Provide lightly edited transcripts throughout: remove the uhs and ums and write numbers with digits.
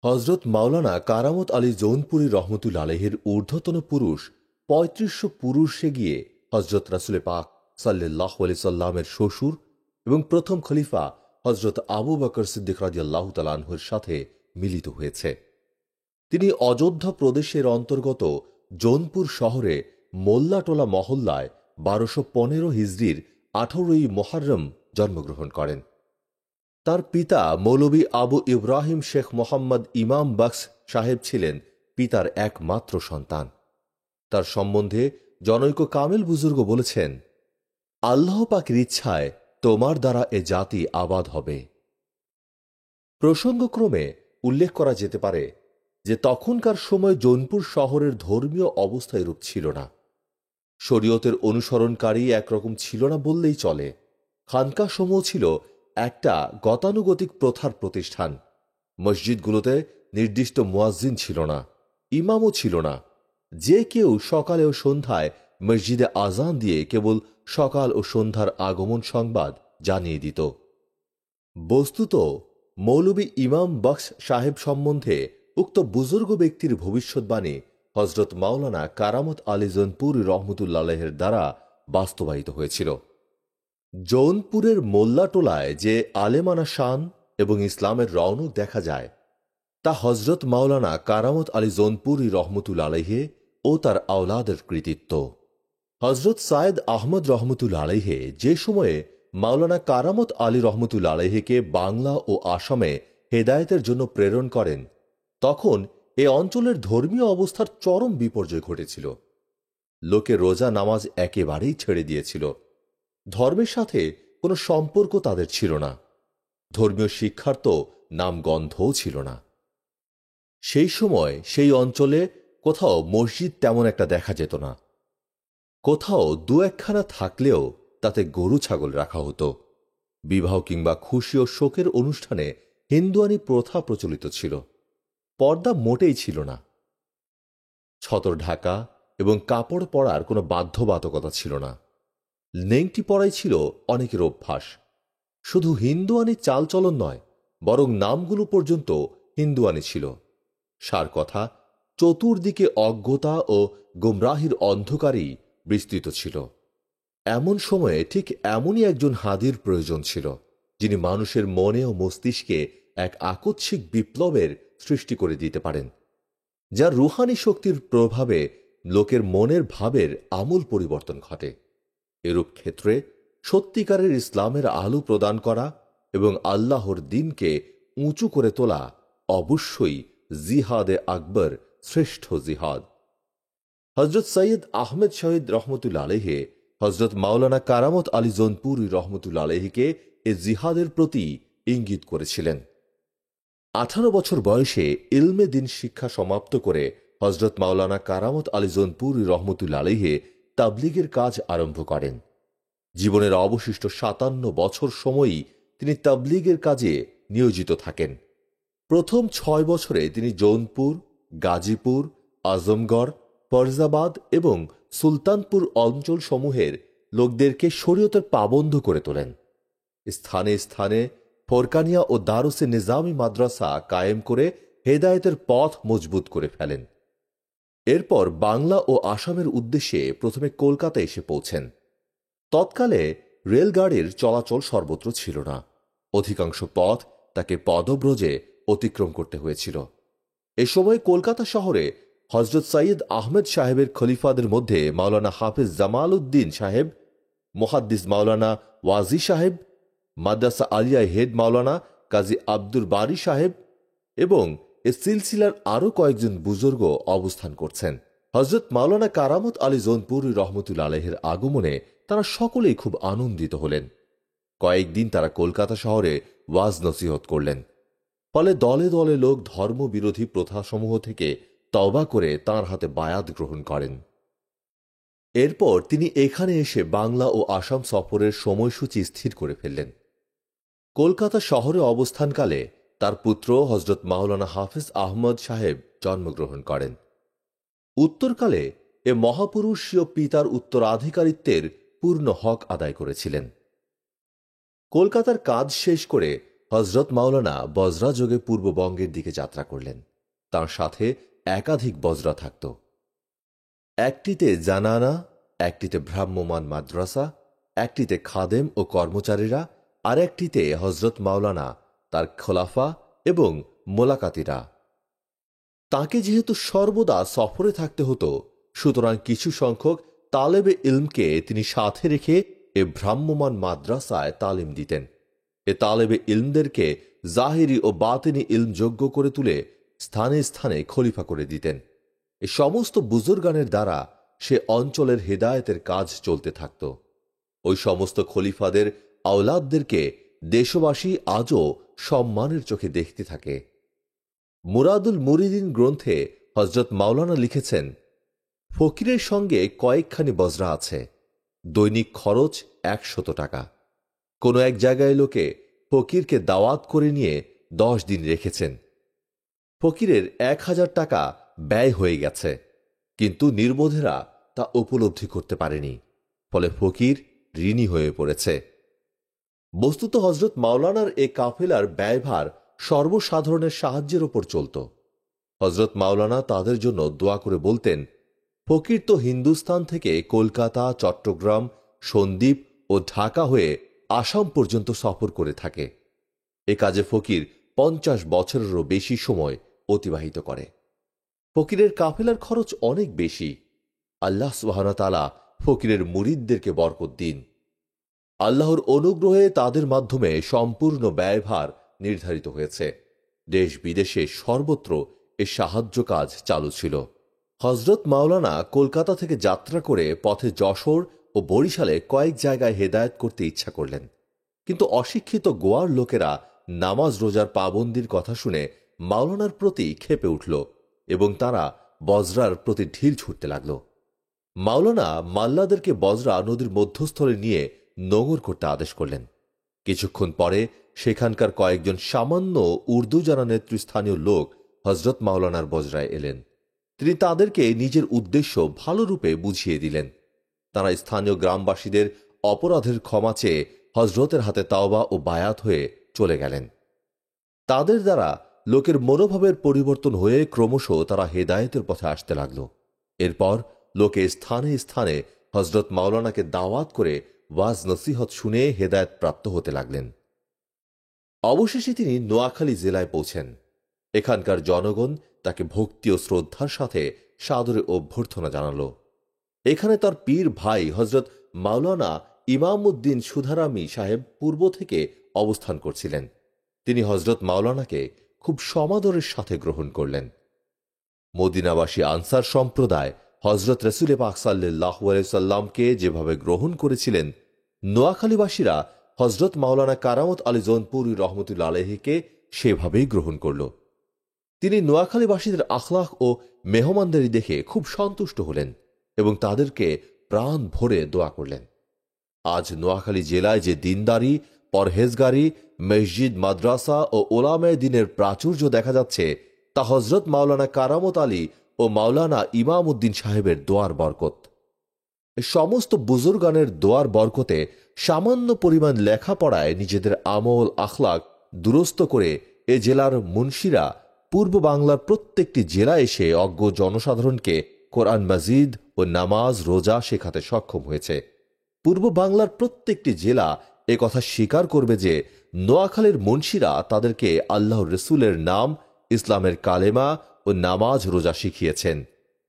হজরত মাওলানা কারামত আলী জৌনপুরী রহমতুল্লা আলহের ঊর্ধ্বতন পুরুষ ৩৫০০ পুরুষে গিয়ে হজরত রাসুল পাক সাল্লাহ আলি সাল্লামের শ্বশুর এবং প্রথম খলিফা হজরত আবু বকর সিদ্দিক রাদিয়াল্লাহু তাআলা আনহুর সাথে মিলিত হয়েছে। তিনি অযোধ্যা প্রদেশের অন্তর্গত জৌনপুর শহরে মোল্লাটোলা মহল্লায় ১২১৫ হিজরির ১৮ই মুহররম জন্মগ্রহণ করেন। তার পিতা মৌলভী আবু ইব্রাহিম শেখ মোহাম্মদ ইমাম বখশ সাহেব ছিলেন পিতার একমাত্র সন্তান। তার সম্বন্ধে জনৈক কামেল বুজুর্গ বলেছেন, আল্লাহ পাকের ইচ্ছায় তোমার দ্বারা এ জাতি আবাদ হবে। প্রসঙ্গক্রমে উল্লেখ করা যেতে পারে যে তখনকার সময় জৌনপুর শহরের ধর্মীয় অবস্থা এরূপ ছিল না। শরীয়তের অনুসরণকারী একরকম ছিল না বললেই চলে। খানকাসমূহ ছিল একটা গতানুগতিক প্রথার প্রতিষ্ঠান। মসজিদগুলোতে নির্দিষ্ট মুয়াজ্জিন ছিল না, ইমামও ছিল না। যে কেউ সকালে ও সন্ধ্যায় মসজিদে আজান দিয়ে কেবল সকাল ও সন্ধ্যার আগমন সংবাদ জানিয়ে দিত। বস্তুত মৌলভী ইমাম বখশ সাহেব সম্বন্ধে উক্ত বুজুর্গ ব্যক্তির ভবিষ্যৎবাণী হজরত মাওলানা কারামত আলী জৌনপুরী রহমতুল্লাহ আলহের দ্বারা বাস্তবায়িত হয়েছিল। জৌনপুরের মোল্লাটোলায় যে আলেমানা শান এবং ইসলামের রওনক দেখা যায় তা হজরত মাওলানা কারামত আলী জৌনপুরী রহমতুল্লাহ আলহে ও তার আওলাদের কৃতিত্ব। হজরত সায়েদ আহমদ রহমতুল্লাহ আলহে যে সময়ে মাওলানা কারামত আলী রহমতুল্লাহ আলহেকে বাংলা ও আসামে হেদায়েতের জন্য প্রেরণ করেন, তখন এ অঞ্চলের ধর্মীয় অবস্থার চরম বিপর্যয় ঘটেছিল। লোকে রোজা নামাজ একেবারেই ছেড়ে দিয়েছিল। ধর্মের সাথে কোনো সম্পর্ক তাদের ছিল না। ধর্মীয় শিক্ষার তো নামগন্ধও ছিল না। সেই সময় সেই অঞ্চলে কোথাও মসজিদ তেমন একটা দেখা যেত না। কোথাও দু একখানা থাকলেও তাতে গরু ছাগল রাখা হতো। বিবাহ কিংবা খুশি ও শোকের অনুষ্ঠানে হিন্দুয়ানি প্রথা প্রচলিত ছিল। পর্দা মোটেই ছিল না। ছতর ঢাকা এবং কাপড় পরার কোনো বাধ্যবাধকতা ছিল না। নেংটি পরাই ছিল অনেকের অভ্যাস। শুধু হিন্দুয়ানি চালচলন নয়, বরং নামগুলো পর্যন্ত হিন্দুয়ানি ছিল। সার কথা, চতুর্দিকে অজ্ঞতা ও গোমরাহির অন্ধকারই বিস্তৃত ছিল। এমন সময়ে ঠিক এমনই একজন হাদির প্রয়োজন ছিল, যিনি মানুষের মনে ও মস্তিষ্কে এক আকস্মিক বিপ্লবের সৃষ্টি করে দিতে পারেন, যার রুহানি শক্তির প্রভাবে লোকের মনের ভাবের আমূল পরিবর্তন ঘটে। এরূপ ক্ষেত্রে সত্যিকারের ইসলামের আলো প্রদান করা এবং আল্লাহর দ্বীনকে উঁচু করে তোলা অবশ্যই জিহাদে আকবর শ্রেষ্ঠ জিহাদ। হজরত সৈয়দ আহমেদ শহীদ রহমতুল্লা আলহে হজরত মাওলানা কারামত আলী জৌনপুরী রহমতুল্লা আলহিকে এ জিহাদের প্রতি ইঙ্গিত করেছিলেন। 18 বছর বয়সে ইলমে দিন শিক্ষা সমাপ্ত করে হজরত মাওলানা কারামত আলী জৌনপুরী রহমতুল্লা আলহে তাবলিগের কাজ আরম্ভ করেন। জীবনের অবশিষ্ট 57 বছর সময়ই তিনি তাবলিগের কাজে নিয়োজিত থাকেন। প্রথম 6 বছরে তিনি জৌনপুর, গাজীপুর, আজমগড়, ফরজাবাদ এবং সুলতানপুর অঞ্চল সমূহের লোকদেরকে শরীয়তের পাবন্ধ করে তোলেন। স্থানে স্থানে ফোরকানিয়া ও দারুসে নিজামী মাদ্রাসা কায়েম করে হেদায়েতের পথ মজবুত করে ফেলেন। এরপর বাংলা ও আসামের উদ্দেশ্যে প্রথমে কলকাতা এসে পৌঁছেন। তৎকালে রেলগাড়ির চলাচল সর্বত্র ছিল না। অধিকাংশ পথ তাকে পদব্রজে অতিক্রম করতে হয়েছিল। এ সময় কলকাতা শহরে হজরত সৈয়দ আহমেদ সাহেবের খলিফাদের মধ্যে মাওলানা হাফিজ জামাল উদ্দিন সাহেব, মুহাদ্দিস মাওলানা ওয়াজি সাহেব, মাদ্রাসা আলিয়া হেড মাওলানা কাজী আব্দুল বারি সাহেব এবং এ সিলসিলার আরও কয়েকজন বুজুর্গ অবস্থান করছেন। হজরত মাওলানা কারামত আলী জৌনপুরী রহমতুল্লা আলহের আগমনে তারা সকলেই খুব আনন্দিত হলেন। কয়েকদিন তারা কলকাতা শহরে ওয়াজ নসিহত করলেন। ফলে দলে দলে লোক ধর্মবিরোধী প্রথাসমূহ থেকে তওবা করে তাঁর হাতে বায়াত গ্রহণ করেন। এরপর তিনি এখানে এসে বাংলা ও আসাম সফরের সময়সূচি স্থির করে ফেললেন। কলকাতা শহরে অবস্থানকালে তার পুত্র হজরত মাওলানা হাফিজ আহমদ সাহেব জন্মগ্রহণ করেন। উত্তরকালে এ মহাপুরুষীয় পিতার উত্তরাধিকারিত্বের পূর্ণ হক আদায় করেছিলেন। কলকাতার কাজ শেষ করে হজরত মাওলানা বজরা যোগে পূর্ববঙ্গের দিকে যাত্রা করলেন। তার সাথে একাধিক বজরা থাকত। একটিতে জানানা, একটিতে ভ্রাম্যমান মাদ্রাসা, একটিতে খাদেম ও কর্মচারীরা, আর একটিতে হজরত মাওলানা, তার খোলাফা এবং মোলাকাতিরা। তাকে যেহেতু সর্বদা সফরে থাকতে হতো, সুতরাং কিছু সংখ্যক তালেবে ইলমকে তিনি সাথে রেখে এ ভ্রাম্যমান মাদ্রাসায় তালিম দিতেন। এ তালেবে ইলমদেরকে জাহিরি ও বাতিনি ইলম যোগ্য করে তুলে স্থানে স্থানে খলিফা করে দিতেন। এ সমস্ত বুজুর্গানের দ্বারা সে অঞ্চলের হেদায়েতের কাজ চলতে থাকত। ওই সমস্ত খলিফাদের আওলাদদেরকে দেশবাসী আজও সম্মানের চোখে দেখতে থাকে। মুরাদুল মুরিদিন গ্রন্থে হজরত মাওলানা লিখেছেন, ফকিরের সঙ্গে কয়েকখানি বজরা আছে, দৈনিক খরচ 100 টাকা। কোনো এক জায়গায় লোকে ফকিরকে দাওয়াত করে নিয়ে 10 দিন রেখেছেন। ফকিরের 1000 টাকা ব্যয় হয়ে গেছে, কিন্তু নির্বোধেরা তা উপলব্ধি করতে পারেনি। ফলে ফকির ঋণী হয়ে পড়েছে। বস্তুত হজরত মাওলানার এ কাফেলার ব্যয়ভার সর্বসাধারণের সাহায্যের ওপর চলত। হজরত মাওলানা তাদের জন্য দোয়া করে বলতেন, ফকির তো হিন্দুস্তান থেকে কলকাতা, চট্টগ্রাম, সন্দ্বীপ ও ঢাকা হয়ে আসাম পর্যন্ত সফর করে থাকে। এ কাজে ফকির 50 বছরেরও বেশি সময় অতিবাহিত করে। ফকিরের কাফেলার খরচ অনেক বেশি। আল্লাহ সুবহানাহু ওয়া তাআলা ফকিরের মুরিদদেরকে বরকত দিন। আল্লাহর অনুগ্রহে তাদের মাধ্যমে সম্পূর্ণ ব্যয়ভার নির্ধারিত হয়েছে। দেশ বিদেশে সর্বত্র এ সাহায্য কাজ চালু ছিল। হজরত মাওলানা কলকাতা থেকে যাত্রা করে পথে যশোর ও বরিশালে কয়েক জায়গায় হেদায়েত করতে ইচ্ছা করলেন। কিন্তু অশিক্ষিত গোয়ার লোকেরা নামাজ রোজার পাবন্দির কথা শুনে মাওলানার প্রতি ক্ষেপে উঠল এবং তারা বজরার প্রতি ঢিল ছুটতে লাগল। মাওলানা মাল্লাদেরকে বজরা নদীর মধ্যস্থলে নিয়ে নোঙর করতে আদেশ করলেন। কিছুক্ষণ পরে সেখানকার কয়েকজন সামান্য উর্দু জানা নেতৃস্থানীয় লোক হজরত মাওলানার বজরায় এলেন। তিনি তাদেরকে নিজের উদ্দেশ্য ভালোরূপে বুঝিয়ে দিলেন। তারা স্থানীয় গ্রামবাসীদের অপরাধের ক্ষমা চেয়ে হজরতের হাতে তাওবা ও বায়াত হয়ে চলে গেলেন। তাদের দ্বারা লোকের মনোভাবের পরিবর্তন হয়ে ক্রমশ তারা হেদায়েতের পথে আসতে লাগল। এরপর লোকে স্থানে স্থানে হজরত মাওলানাকে দাওয়াত করে ওয়াজ নসিহত শুনে হেদায়েত প্রাপ্ত হতে লাগলেন। অবশেষে তিনি নোয়াখালী জেলায় পৌঁছেন। এখানকার জনগণ তাকে ভক্তি ও শ্রদ্ধার সাথে সাদরে অভ্যর্থনা জানাল। এখানে তার পীর ভাই হজরত মাওলানা ইমামউদ্দিন সুধারামী সাহেব পূর্ব থেকে অবস্থান করছিলেন। তিনি হজরত মাওলানাকে খুব সমাদরের সাথে গ্রহণ করলেন। মদিনাবাসী আনসার সম্প্রদায় হজরত রসুল পাক সাল্লাল্লাহু আলাইহি সাল্লামকে যেভাবে গ্রহণ করেছিলেন, নোয়াখালীবাসীরা হজরত মাওলানা কারামত আলী জৌনপুরী রহমতুল্লাহ আলাইহিকে সেভাবেই গ্রহণ করল। তিনি নোয়াখালীবাসীদের আখলাক ও মেহমানদারি দেখে খুব সন্তুষ্ট হলেন এবং তাদেরকে প্রাণ ভরে দোয়া করলেন। আজ নোয়াখালী জেলায় যে দিনদারি, পরহেজগারি, মসজিদ, মাদ্রাসা ও ওলামায়ে দ্বীনের প্রাচুর্য দেখা যাচ্ছে, তা হজরত মাওলানা কারামত আলী ও মাওলানা ইমামউদ্দিন সাহেবের দোয়ার বরকত। সমস্ত বুজুর্গানের দোয়ার বরকতে সামান্য পরিমাণ লেখাপড়ায় নিজেদের আমল আখলাক দুরস্ত করে এ জেলার মুন্সিরা পূর্ব বাংলার প্রত্যেকটি জেলা এসে অজ্ঞ জনসাধারণকে কোরআন মাজিদ ও নামাজ রোজা শেখাতে সক্ষম হয়েছে। পূর্ব বাংলার প্রত্যেকটি জেলা এ কথা স্বীকার করবে যে নোয়াখালীর মুন্সিরা তাদেরকে আল্লাহর রসুলের নাম, ইসলামের কালেমা ও নামাজ রোজা শিখিয়েছেন।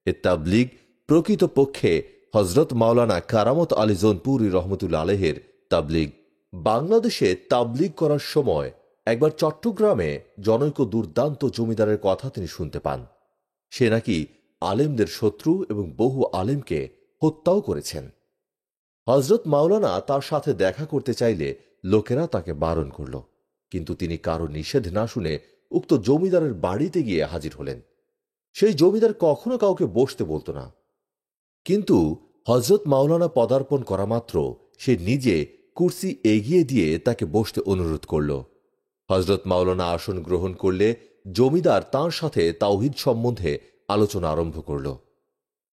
এ তাবলিগ প্রকৃতপক্ষে হজরত মাওলানা কারামত আলী জৌনপুরী রহমতুল্লাহ আলাইহির তাবলিগ। বাংলাদেশে তাবলিগ করার সময় একবার চট্টগ্রামে জনৈক দুর্দান্ত জমিদারের কথা তিনি শুনতে পান। সে নাকি আলেমদের শত্রু এবং বহু আলেমকে হত্যাও করেছেন। হজরত মাওলানা তার সাথে দেখা করতে চাইলে লোকেরা তাকে বারণ করল, কিন্তু তিনি কারো নিষেধ না শুনে উক্ত জমিদারের বাড়িতে গিয়ে হাজির হলেন। সেই জমিদার কখনো কাউকে বসতে বলতো না, কিন্তু হজরত মাওলানা পদার্পণ করা মাত্র সে নিজে কুর্সি এগিয়ে দিয়ে তাকে বসতে অনুরোধ করল। হজরত মাওলানা আসন গ্রহণ করলে জমিদার তাঁর সাথে তাওহীদ সম্বন্ধে আলোচনা আরম্ভ করল।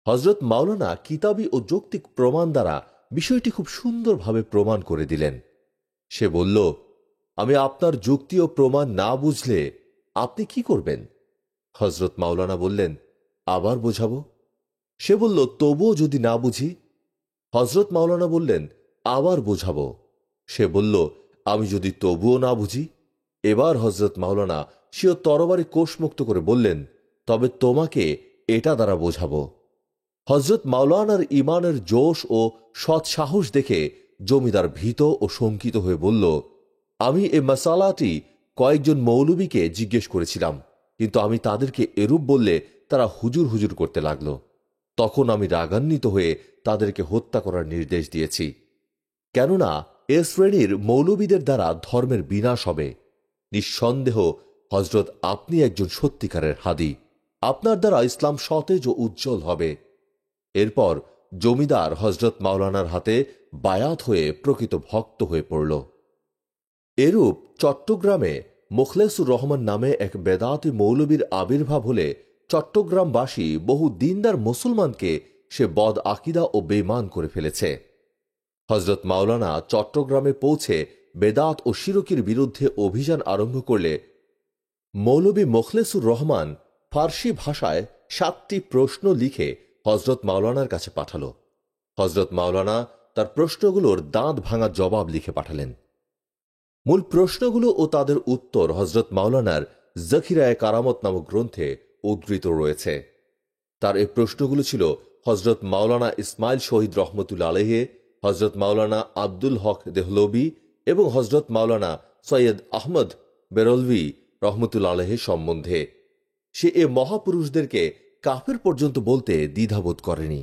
হজরত মাওলানা কিতাবী ও যৌক্তিক প্রমাণ দ্বারা বিষয়টি খুব সুন্দরভাবে প্রমাণ করে দিলেন। সে বলল, আমি আপনার যুক্তি ও প্রমাণ না বুঝলে আপনি কি করবেন? হজরত মাওলানা বললেন, আবার বোঝাবো। সে বলল, তবুও যদি না বুঝি? হজরত মাওলানা বললেন, আবার বোঝাবো। সে বলল, আমি যদি তবুও না বুঝি? এবার হজরত মাওলানা স্বীয় তরবারি কোষমুক্ত করে বললেন, তবে তোমাকে এটা দ্বারা বোঝাবো। হজরত মাওলানার ইমানের জোশ ও সৎ সাহস দেখে জমিদার ভীত ও শঙ্কিত হয়ে বলল, আমি এ মাসালাটি কয়েকজন মৌলবীকে জিজ্ঞেস করেছিলাম, কিন্তু আমি তাদেরকে এরূপ বললে তারা হুজুর হুজুর করতে লাগল। তখন আমি রাগান্বিত হয়ে তাদেরকে হত্যা করার নির্দেশ দিয়েছি, কেননা এ শ্রেণীর মৌলবীদের দ্বারা ধর্মের বিনাশ হবে। নিঃসন্দেহ হজরত আপনি একজন সত্যিকারের হাদী, আপনার দ্বারা ইসলাম সতেজ ও উজ্জ্বল হবে। এরপর জমিদার হজরত মাওলানার হাতে বায়াত হয়ে প্রকৃত ভক্ত হয়ে পড়ল। এরূপ চট্টগ্রামে মুখলেসুর রহমান নামে এক বেদাতি মৌলবীর আবির্ভাব হলে চট্টগ্রামবাসী বহু দিনদার মুসলমানকে সে বদ আকিদা ও বেঈমান করে ফেলেছে। হজরত মাওলানা চট্টগ্রামে পৌঁছে বেদাত ও শিরকির বিরুদ্ধে অভিযান আরম্ভ করলে মৌলবী মুখলেসুর রহমান ফার্সি ভাষায় 7টি প্রশ্ন লিখে হজরত মাওলানার কাছে পাঠাল। হজরত মাওলানা তার প্রশ্নগুলোর দাঁত ভাঙা জবাব লিখে পাঠালেন। মূল প্রশ্নগুলো ও তাদের উত্তর হজরত মাওলানার জখিরায়ে কারামত নামক গ্রন্থে উদ্ধৃত রয়েছে। তার এই প্রশ্নগুলো ছিল হজরত মাওলানা ইসমাইল শহীদ রহমতুল্লাহ আলাইহি, হজরত মাওলানা আব্দুল হক দেহলবি এবং হজরত মাওলানা সৈয়দ আহমদ বেরলভি রহমতুল্লাহ আলাইহি সম্বন্ধে। সে এ মহাপুরুষদেরকে কাফের পর্যন্ত বলতে দ্বিধাবোধ করেনি।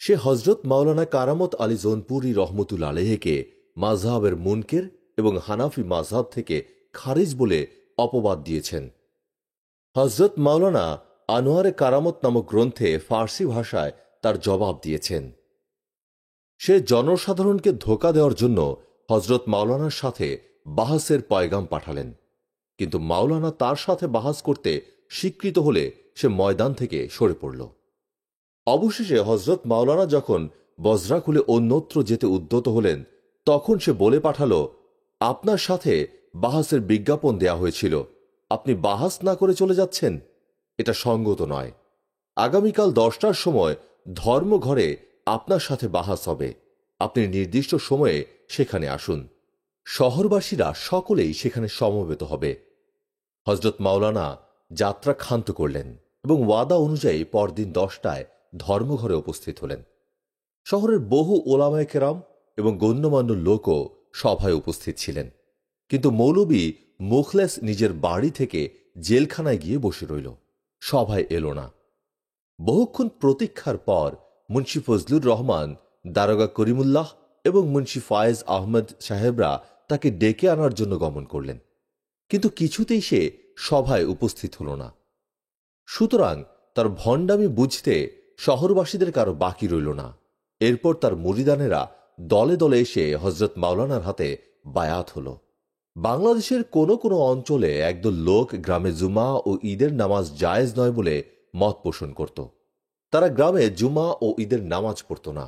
সে হজরত মাওলানা কারামত আলী জৌনপুরী রহমতুল্লাহ আলাইহিকে মাযহাবের মুনকের এবং হানাফি মাযহাব থেকে খারিজ বলে অপবাদ দিয়েছেন। হজরত মাওলানা আনোয়ারে কারামত নামক গ্রন্থে ফার্সি ভাষায় তার জবাব দিয়েছেন। সে জনসাধারণকে ধোঁকা দেওয়ার জন্য হজরত মাওলানার সাথে বাহাসের পয়গাম পাঠালেন, কিন্তু মাওলানা তার সাথে বাহাস করতে স্বীকৃত হলে সে ময়দান থেকে সরে পড়ল। অবশেষে হজরত মাওলানা যখন বজরা খুলে অন্যত্র যেতে উদ্যত হলেন, তখন সে বলে পাঠাল, আপনার সাথে বাহাসের বিজ্ঞাপন দেয়া হয়েছিল, আপনি বাহাস না করে চলে যাচ্ছেন, এটা সঙ্গত নয়। আগামীকাল 10টার সময় ধর্মঘরে আপনার সাথে বাহাস হবে, আপনি নির্দিষ্ট সময়ে সেখানে আসুন। শহরবাসীরা সকলেই সেখানে সমবেত হবে। হজরত মাওলানা যাত্রা ক্ষান্ত করলেন এবং ওয়াদা অনুযায়ী পরদিন 10টায় ধর্মঘরে উপস্থিত হলেন। শহরের বহু ওলামায়ে কেরাম এবং গণ্যমান্য লোকও সভায় উপস্থিত ছিলেন, কিন্তু মৌলবী মুখলেস নিজের বাড়ি থেকে জেলখানায় গিয়ে বসে রইল, সভায় এলো না। বহুক্ষণ প্রতীক্ষার পর মুন্সি ফজলুর রহমান, দারোগা করিমুল্লাহ এবং মুন্সি ফায়েজ আহমদ সাহেবরা তাকে ডেকে আনার জন্য গমন করলেন, কিন্তু কিছুতেই সে সভায় উপস্থিত হল না। সুতরাং তার ভণ্ডামি বুঝতে শহরবাসীদের কারো বাকি রইল না। এরপর তার মুরিদানেরা দলে দলে এসে হজরত মাওলানার হাতে বায়াত হল। বাংলাদেশের কোনো কোনো অঞ্চলে একদল লোক গ্রামে জুমা ও ঈদের নামাজ জায়েজ নয় বলে মত পোষণ করত। তারা গ্রামে জুমা ও ঈদের নামাজ পড়ত না,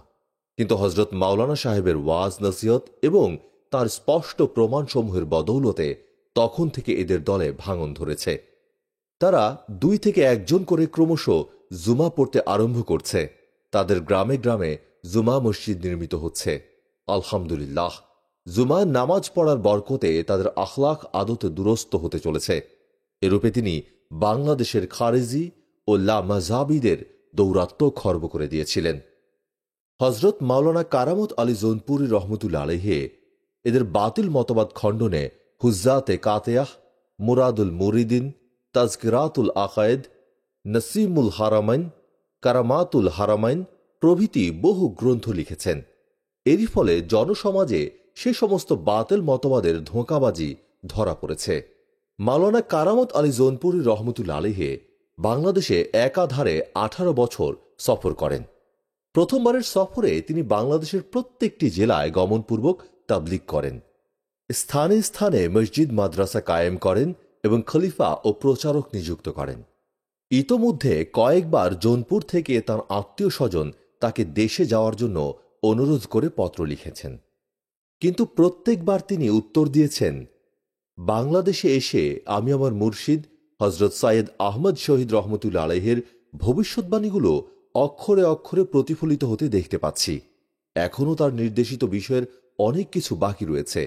কিন্তু হজরত মাওলানা সাহেবের ওয়াজ নসিহত এবং তার স্পষ্ট প্রমাণসমূহের বদৌলতে তখন থেকে এদের দলে ভাঙন ধরেছে। তারা 2 থেকে 1 জন করে ক্রমশ জুমা পড়তে আরম্ভ করছে। তাদের গ্রামে গ্রামে জুমা মসজিদ নির্মিত হচ্ছে। আলহামদুলিল্লাহ, জুমা নামাজ পড়ার বরকতে তাদের আখলাক আদতে দুরস্ত হতে চলেছে। এরূপে তিনি বাংলাদেশের খারেজি ও লামাজাবিদের দৌরাত্ম্য খর্ব করে দিয়েছিলেন। হজরত মাওলানা কারামত আলী জৌনপুরী রহমতুল্লাহ আলাইহি এদের বাতিল মতবাদ খণ্ডনে হুজ্জাতে কাতেয়াহ, মুরাদুল মুরিদিন, তাজকিরাতুল আকায়েদ, নসিমুল হারামাইন, কারামাতুল হারামাইন প্রভৃতি বহু গ্রন্থ লিখেছেন। এরই ফলে জনসমাজে সে সমস্ত বাতিল মতবাদের ধোঁকাবাজি ধরা পড়েছে। মাওলানা কারামত আলী জৌনপুরী রহমতুল্লাহ আলাইহি বাংলাদেশে একাধারে 18 বছর সফর করেন। প্রথমবারের সফরে তিনি বাংলাদেশের প্রত্যেকটি জেলায় গমনপূর্বক তাবলিগ করেন, স্থানে স্থানে মসজিদ মাদ্রাসা কায়েম করেন এবং খলিফা ও প্রচারক নিযুক্ত করেন। ইতোমধ্যে কয়েকবার জৌনপুর থেকে তাঁর আত্মীয় স্বজন তাকে দেশে যাওয়ার জন্য অনুরোধ করে পত্র লিখেছেন। কিন্তু প্রত্যেকবার তিনি উত্তর দিয়েছেন, বাংলাদেশে এসে আমি আমার মুর্শিদ হজরত সাইয়েদ আহমদ শহীদ রহমতুল্লাহ আলাইহের ভবিষ্যৎবাণীগুলো অক্ষরে অক্ষরে প্রতিফলিত হতে দেখতে পাচ্ছি। এখনও তার নির্দেশিত বিষয়ের অনেক কিছু বাকি রয়েছে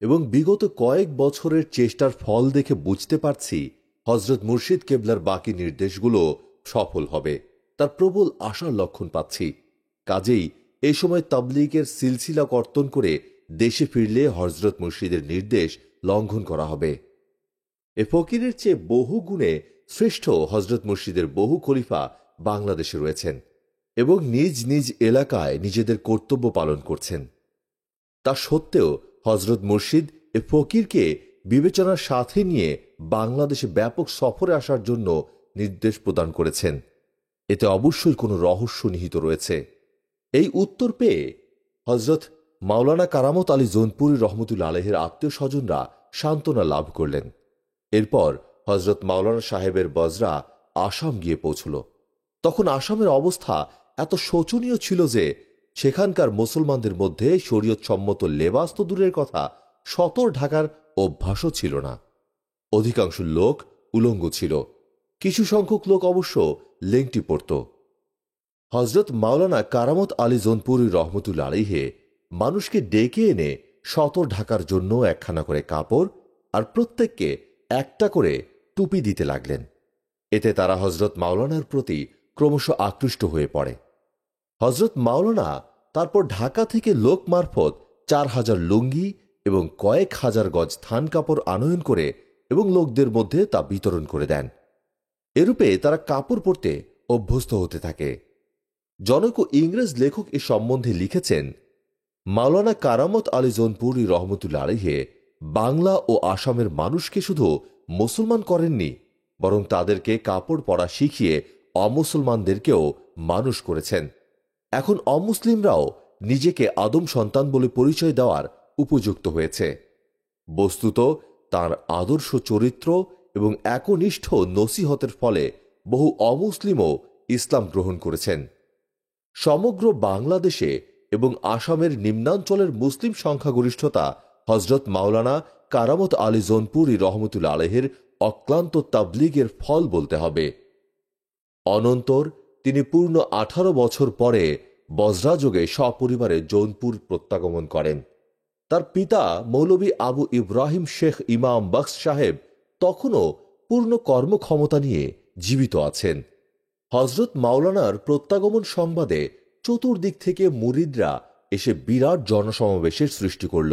এবং বিগত কয়েক বছরের চেষ্টার ফল দেখে বুঝতে পারছি হজরত মুর্শিদ কেবলার বাকি নির্দেশগুলো সফল হবে। তার প্রবল আশার লক্ষণ পাচ্ছি। কাজেই এ সময় তাবলীগের সিলসিলা কর্তন করে দেশে ফিরলে হজরত মুর্শিদের নির্দেশ লঙ্ঘন করা হবে। এ ফকিরের চেয়ে বহু গুণে শ্রেষ্ঠ হজরত মুর্শিদের বহু খলিফা বাংলাদেশে রয়েছেন এবং নিজ নিজ এলাকায় নিজেদের কর্তব্য পালন করছেন। তা সত্ত্বেও হজরত মুর্শিদ এ ফকিরকে বিবেচনার সাথে নিয়ে বাংলাদেশে ব্যাপক সফরে আসার জন্য নির্দেশ প্রদান করেছেন। এতে অবশ্যই কোনো রহস্য নিহিত রয়েছে। এই উত্তর পেয়ে হজরত মাওলানা কারামত আলী জৌনপুরী রহমতুল্লাহ আলাইহের আত্মীয় স্বজনরা সান্ত্বনা লাভ করলেন। এরপর হজরত মাওলানা সাহেবের বজরা আসাম গিয়ে পৌঁছল। তখন আসামের অবস্থা এত শোচনীয় ছিল যে সেখানকার মুসলমানদের মধ্যে শরীয়ত সম্মত লেবাস তো দূরের কথা, সতর ঢাকার অভ্যাসও ছিল না। অধিকাংশ লোক উলঙ্গ ছিল, কিছু সংখ্যক লোক অবশ্য লেংটি পরত। হজরত মাওলানা কারামত আলী জৌনপুরী রহমতুল্লাহ আলাইহে মানুষকে ডেকে এনে সতর ঢাকার জন্য একখানা করে কাপড় আর প্রত্যেককে একটা করে টুপি দিতে লাগলেন। এতে তারা হজরত মাওলানার প্রতি ক্রমশ আকৃষ্ট হয়ে পড়ে। হজরত মাওলানা তারপর ঢাকা থেকে লোক মারফত 4000 লুঙ্গি এবং কয়েক হাজার গজ থান কাপড় আনয়ন করে এবং লোকদের মধ্যে তা বিতরণ করে দেন। এরূপে তারা কাপড় পরতে অভ্যস্ত হতে থাকে। জনৈক ইংরেজ লেখক এ সম্বন্ধে লিখেছেন, মাওলানা কারামত আলী জৌনপুরী রহমতুল্লাহ আলাইহে বাংলা ও আসামের মানুষকে শুধু মুসলমান করেননি, বরং তাদেরকে কাপড় পরা শিখিয়ে অমুসলমানদেরকেও মানুষ করেছেন। এখন অমুসলিমরাও নিজেকে আদম সন্তান বলে পরিচয় দেওয়ার উপযুক্ত হয়েছে। বস্তুত তার আদর্শ চরিত্র এবং একনিষ্ঠ নসিহতের ফলে বহু অমুসলিমও ইসলাম গ্রহণ করেছেন। সমগ্র বাংলাদেশে এবং আসামের নিম্নাঞ্চলের মুসলিম সংখ্যাগরিষ্ঠতা হজরত মাওলানা কারামত আলী জৌনপুরী রহমতুল্লাহ আলাইহের অক্লান্ত তাবলীগের ফল বলতে হবে। অনন্তর তিনি পূর্ণ 18 বছর পরে বজরাযোগে সপরিবারে জৌনপুর প্রত্যাগমন করেন। তার পিতা মৌলভী আবু ইব্রাহিম শেখ ইমাম বখশ সাহেব তখনও পূর্ণ কর্মক্ষমতা নিয়ে জীবিত আছেন। হজরত মাওলানার প্রত্যাগমন সংবাদে চতুর্দিক থেকে মুরিদরা এসে বিরাট জনসমাবেশের সৃষ্টি করল।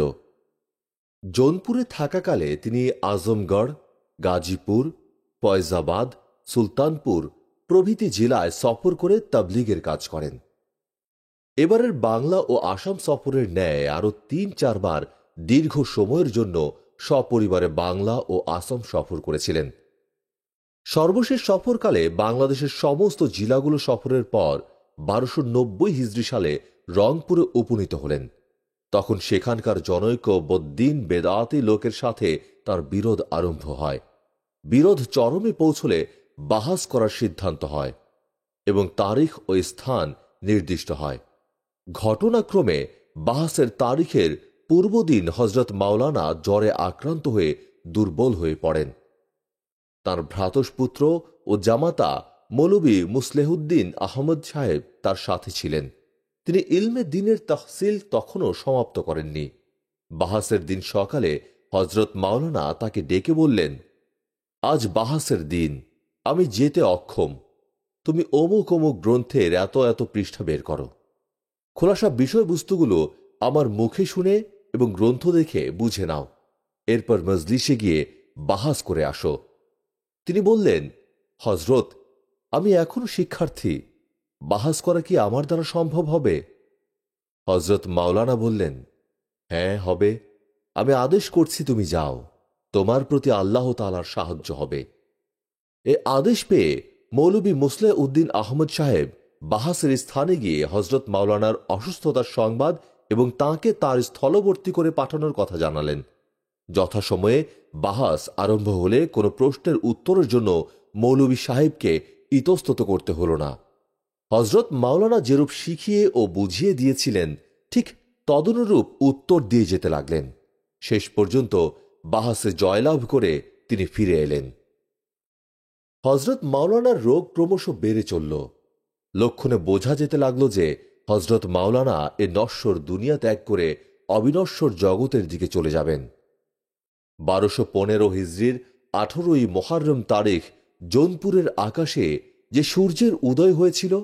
জৌনপুরে থাকাকালে তিনি আজমগড়, গাজীপুর, ফয়জাবাদ, সুলতানপুর প্রভৃতি জেলায় সফর করে তাবলীগের কাজ করেন। এবারের বাংলা ও আসাম সফরের ন্যায় আরও 3-4 বার দীর্ঘ সময়ের জন্য সপরিবারে বাংলা ও আসাম সফর করেছিলেন। সর্বশেষ সফরকালে বাংলাদেশের সমস্ত জেলাগুলো সফরের পর 1290 হিজরি সালে রংপুরে উপনীত হলেন। তখন সেখানকার জনৈক বদ্দিন বেদাতি লোকের সাথে তার বিরোধ আরম্ভ হয়। বিরোধ চরমে পৌঁছলে বাহাস করার সিদ্ধান্ত হয় এবং তারিখ ও স্থান নির্দিষ্ট হয়। ঘটনাক্রমে বাহাসের তারিখের পূর্বদিন হজরত মাওলানা জ্বরে আক্রান্ত হয়ে দুর্বল হয়ে পড়েন। তার ভ্রাতুষ্পুত্র ও জামাতা মৌলভী মুসলেহুদ্দিন আহমদ সাহেব তার সাথে ছিলেন। তিনি ইলমে দ্বীনের তহসিল তখনও সমাপ্ত করেননি। বাহাসের দিন সকালে হজরত মাওলানা তাকে ডেকে বললেন, আজ বাহাসের দিন, আমি যেতে অক্ষম। তুমি অমুক অমুক গ্রন্থের এত এত পৃষ্ঠা বের করো। খোলাসা বিষয়বস্তুগুলো আমার মুখে শুনে এবং গ্রন্থ দেখে বুঝে নাও। এরপর মজলিসে গিয়ে বাহাস করে আসো। তিনি বললেন, হজরত, আমি এখনো শিক্ষার্থী, বাহাস করা কি আমার দ্বারা সম্ভব হবে? হজরত মাওলানা বললেন, হ্যাঁ হবে, আমি আদেশ করছি তুমি যাও, তোমার প্রতি আল্লাহ তাআলার সাহায্য হবে। এ আদেশ পেয়ে মৌলভী মুসলেহ উদ্দিন আহমদ সাহেব বাহাসের স্থানে গিয়ে হজরত মাওলানার অসুস্থতার সংবাদ এবং তাঁকে তার স্থলবর্তী করে পাঠানোর কথা জানালেন। যথাসময়ে বাহাস আরম্ভ হলে কোনো প্রশ্নের উত্তরের জন্য মৌলভী সাহেবকে ইতস্তত করতে হল না। হজরত মাওলানা যেরূপ শিখিয়ে ও বুঝিয়ে দিয়েছিলেন ঠিক তদনুরূপ উত্তর দিয়ে যেতে লাগলেন। শেষ পর্যন্ত বাহাসে জয়লাভ করে তিনি ফিরে এলেন। হজরত মাওলানার রোগ ক্রমশ বেড়ে চলল। লক্ষণে বোঝা যেতে লাগল যে হজরত মাওলানা এ নশ্বর দুনিয়া ত্যাগ করে অবিনশ্বর জগতের দিকে চলে যাবেন। 1215 হিজরির 18ই মুহররম তারিখ জৌনপুরের আকাশে যে সূর্যের উদয় হয়েছিল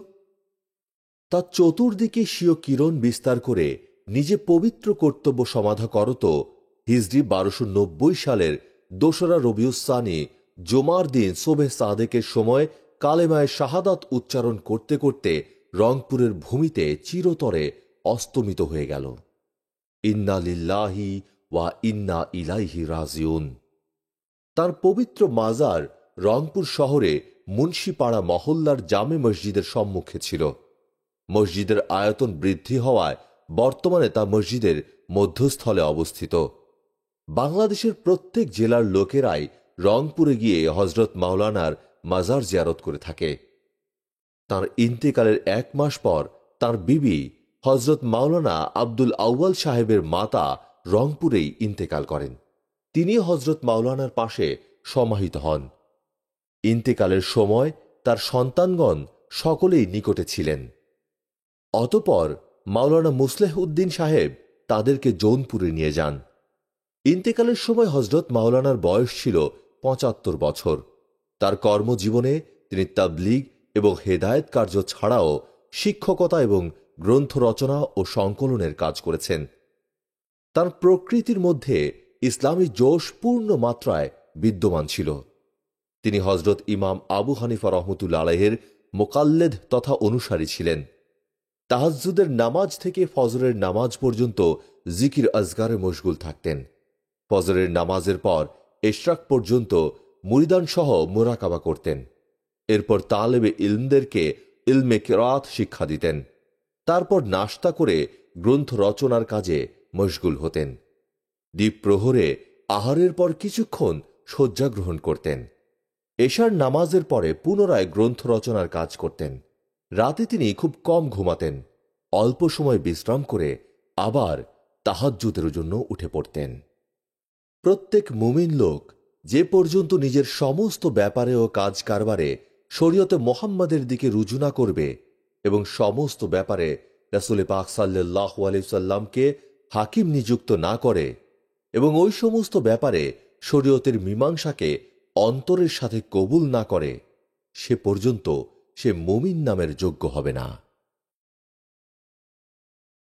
তা চতুর্দিকে স্বীয় কিরণ বিস্তার করে নিজে পবিত্র কর্তব্য সমাধা করত হিজরি 1290 সালের 2রা রবিউসানি জুমার দিন সোবে সাদেকের সময় কালেমায় শাহাদাত উচ্চারণ করতে করতে রংপুরের ভূমিতে চিরতরে অস্তমিত হয়ে গেল। ইন্না লিল্লাহি ওয়া ইন্না ইলাইহি রাজিউন। তার পবিত্র মাজার রংপুর শহরে মুন্সিপাড়া মহল্লার জামে মসজিদের সম্মুখে ছিল। মসজিদের আয়তন বৃদ্ধি হওয়ায় বর্তমানে তা মসজিদের মধ্যস্থলে অবস্থিত। বাংলাদেশের প্রত্যেক জেলার লোকেরাই রংপুরে গিয়ে হজরত মাওলানার মাজার জিয়ারত করে থাকে। তার ইন্তেকালের 1 মাস পর তার বিবি হজরত মাওলানা আব্দুল আউয়াল সাহেবের মাতা রংপুরেই ইন্তেকাল করেন। তিনি হজরত মাওলানার পাশে সমাহিত হন। ইন্তেকালের সময় তার সন্তানগণ সকলেই নিকটে ছিলেন। অতঃপর মাওলানা মুসলেহ উদ্দিন সাহেব তাদেরকে জৌনপুরে নিয়ে যান। ইন্তেকালের সময় হজরত মাওলানার বয়স ছিল 75 বছর। তার কর্মজীবনে তিনি তাবলীগ এবং হেদায়েত কার্য ছাড়াও শিক্ষকতা এবং গ্রন্থ রচনা ও সংকলনের কাজ করেছেন। তার প্রকৃতির মধ্যে ইসলামী জোশ পূর্ণ মাত্রায় বিদ্যমান ছিল। তিনি হজরত ইমাম আবু হানিফা রহমতুল্লাহ আলাইহির মোকাল্লেদ তথা অনুসারী ছিলেন। তাহাজ্জুদের নামাজ থেকে ফজরের নামাজ পর্যন্ত জিকির আজগারে মশগুল থাকতেন। ফজরের নামাজের পর ইশরাক পর্যন্ত মুরিদান সহ মোরাকাবা করতেন। এরপর তালেবে ইলমদেরকে ইলমে কিরাত শিক্ষা দিতেন। তারপর নাশতা করে গ্রন্থ রচনার কাজে মশগুল হতেন। দ্বীপ প্রহরে আহারের পর কিছুক্ষণ শয্যা গ্রহণ করতেন। এশার নামাজের পরে পুনরায় গ্রন্থ রচনার কাজ করতেন। রাতে তিনি খুব কম ঘুমাতেন। অল্প সময় বিশ্রাম করে আবার তাহাজ্জুদের জন্য উঠে পড়তেন। প্রত্যেক মুমিন লোক যে পর্যন্ত নিজের সমস্ত ব্যাপারে ও কাজ কারবারে শরীয়তে মোহাম্মদের দিকে রুজু না করবে এবং সমস্ত ব্যাপারে রাসূল পাক সাল্লাল্লাহু আলাইহি সাল্লামকে হাকিম নিযুক্ত না করে এবং ওই সমস্ত ব্যাপারে শরীয়তের মীমাংসাকে অন্তরের সাথে কবুল না করে, সে পর্যন্ত সে মুমিন নামের যোগ্য হবে না।